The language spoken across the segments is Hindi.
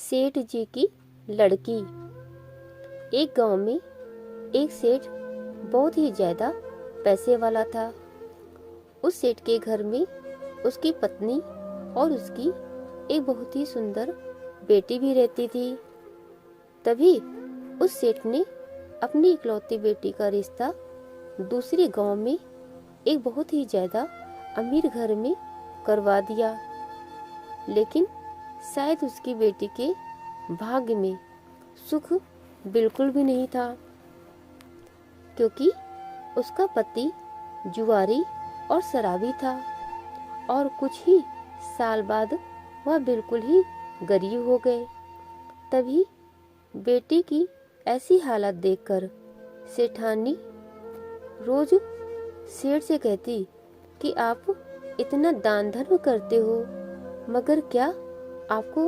सेठ जी की लड़की। एक गांव में एक सेठ बहुत ही ज्यादा पैसे वाला था। उस सेठ के घर में उसकी पत्नी और उसकी एक बहुत ही सुंदर बेटी भी रहती थी। तभी उस सेठ ने अपनी इकलौती बेटी का रिश्ता दूसरे गांव में एक बहुत ही ज्यादा अमीर घर में करवा दिया। लेकिन शायद उसकी बेटी के भाग्य में सुख बिल्कुल भी नहीं था, क्योंकि उसका पति जुआरी और शराबी था और कुछ ही साल बाद वह बिल्कुल ही गरीब हो गए। तभी बेटी की ऐसी हालत देखकर सेठानी रोज सेठ से कहती कि आप इतना दान धर्म करते हो, मगर क्या आपको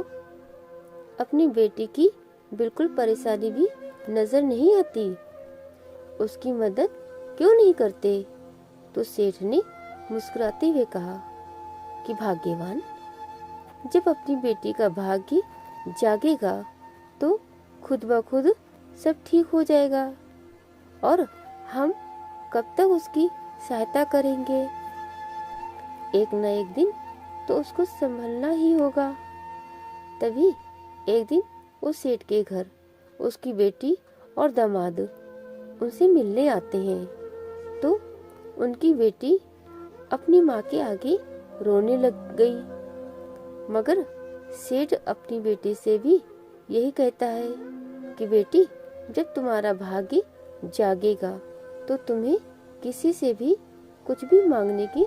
अपनी बेटी की बिल्कुल परेशानी भी नजर नहीं आती? उसकी मदद क्यों नहीं करते? तो सेठ ने मुस्कुराते हुए कहा कि भाग्यवान, जब अपनी बेटी का भाग्य जागेगा तो खुद ब खुद सब ठीक हो जाएगा और हम कब तक उसकी सहायता करेंगे? एक न एक दिन तो उसको संभलना ही होगा। तभी एक दिन उस सेठ के घर उसकी बेटी और दामाद उनसे मिलने आते हैं। तो उनकी बेटी अपनी माँ के आगे रोने लग गई, मगर सेठ अपनी बेटी से भी यही कहता है कि बेटी, जब तुम्हारा भाग्य जागेगा तो तुम्हें किसी से भी कुछ भी मांगने की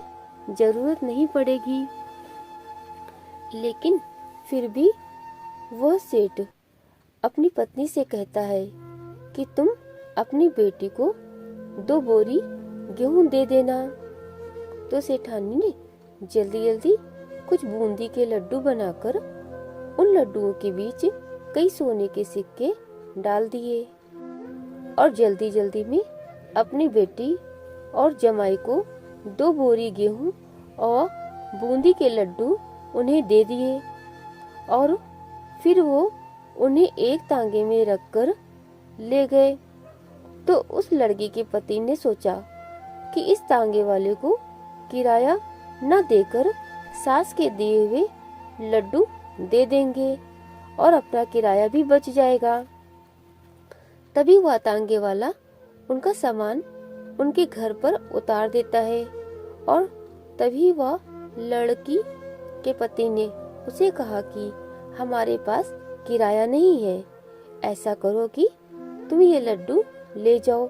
जरूरत नहीं पड़ेगी। लेकिन फिर भी वह सेठ अपनी पत्नी से कहता है कि तुम अपनी बेटी को 2 बोरी गेहूं दे देना। तो सेठानी ने जल्दी जल्दी कुछ बूंदी के लड्डू बनाकर उन लड्डुओं के बीच कई सोने के सिक्के डाल दिए और जल्दी जल्दी में अपनी बेटी और जमाई को 2 बोरी गेहूं और बूंदी के लड्डू उन्हें दे दिए और फिर वो उन्हें एक तांगे में रखकर ले गए। तो उस लड़की के पति ने सोचा कि इस तांगे वाले को किराया न देकर सास के दिए हुए लड्डू दे देंगे और अपना किराया भी बच जाएगा। तभी वह तांगे वाला उनका सामान उनके घर पर उतार देता है और तभी वह लड़की के पति ने उसे कहा कि हमारे पास किराया नहीं है, ऐसा करो कि तुम ये लड्डू ले जाओ।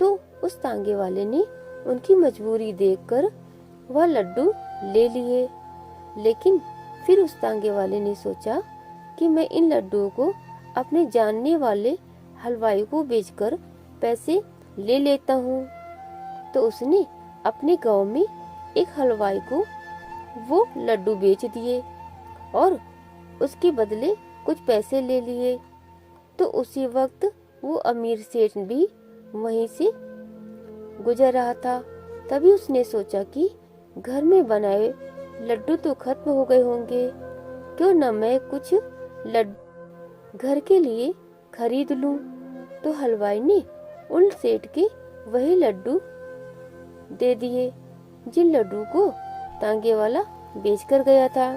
तो उस तांगे वाले ने उनकी मजबूरी देखकर वह लड्डू ले लिए। लेकिन फिर उस तांगे वाले ने सोचा कि मैं इन लड्डुओं को अपने जानने वाले हलवाई को बेचकर पैसे ले लेता हूँ। तो उसने अपने गांव में एक हलवाई को वो लड्डू बेच दिए और उसके बदले कुछ पैसे ले लिए। तो उसी वक्त वो अमीर सेठ भी वहीं से गुजर रहा था। तभी उसने सोचा कि घर में बनाए लड्डू तो खत्म हो गए होंगे, क्यों न मैं कुछ लड्डू घर के लिए खरीद लूं। तो हलवाई ने उन सेठ के वही लड्डू दे दिए जिन लड्डू को तांगे वाला बेचकर गया था।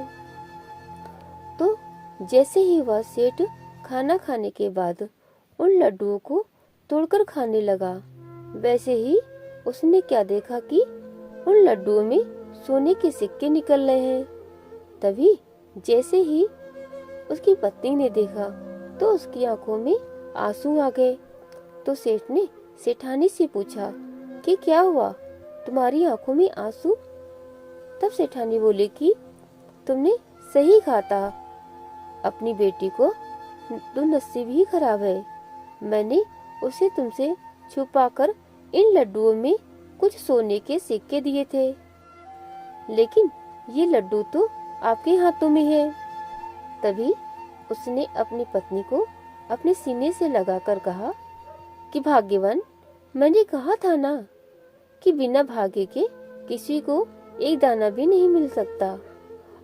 तो जैसे ही वह सेठ खाना खाने के बाद उन लड्डुओं को तोड़कर खाने लगा, वैसे ही उसने क्या देखा कि उन लड्डुओं में सोने के सिक्के निकल रहे हैं। तभी जैसे ही उसकी पत्नी ने देखा तो उसकी आंखों में आंसू आ गए। तो सेठ ने सेठानी से पूछा कि क्या हुआ, तुम्हारी आंखों में आंसू? तब सेठानी बोली कि तुमने सही कहा था, अपनी बेटी को तो नसीब ही खराब है। मैंने उसे तुमसे छुपाकर इन लड्डुओं में कुछ सोने के सिक्के दिए थे, लेकिन ये लड्डू तो आपके हाथों में है। तभी उसने अपनी पत्नी को अपने सीने से लगाकर कहा कि भाग्यवान, मैंने कहा था ना कि बिना भाग्य के किसी को एक दाना भी नहीं मिल सकता,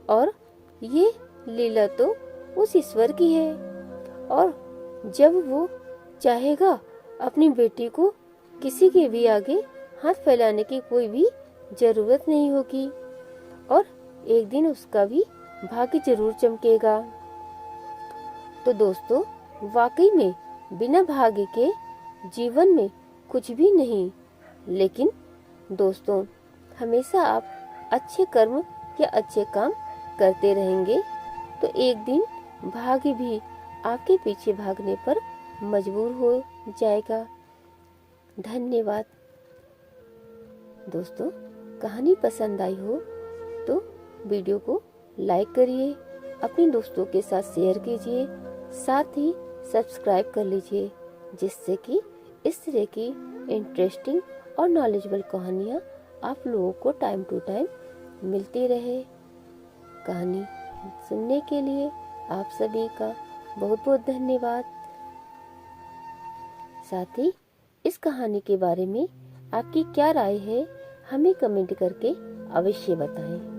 और ये लीला तो उस ईश्वर की है, और जब वो चाहेगा अपनी बेटी को किसी के भी आगे हाथ फैलाने की कोई भी जरूरत नहीं होगी, और एक दिन उसका भी भाग्य जरूर चमकेगा। तो दोस्तों, वाकई में बिना भाग्य के जीवन में कुछ भी नहीं। लेकिन दोस्तों, हमेशा आप अच्छे कर्म या अच्छे काम करते रहेंगे तो एक दिन भाग्य भी आपके पीछे भागने पर मजबूर हो जाएगा। धन्यवाद। दोस्तों, कहानी पसंद आई हो तो वीडियो को लाइक करिए, अपने दोस्तों के साथ शेयर कीजिए, साथ ही सब्सक्राइब कर लीजिए, जिससे कि इस तरह की इंटरेस्टिंग और नॉलेजेबल कहानियाँ आप लोगों को टाइम टू टाइम मिलती रहे। कहानी सुनने के लिए आप सभी का बहुत बहुत धन्यवाद। साथ ही इस कहानी के बारे में आपकी क्या राय है, हमें कमेंट करके अवश्य बताएं।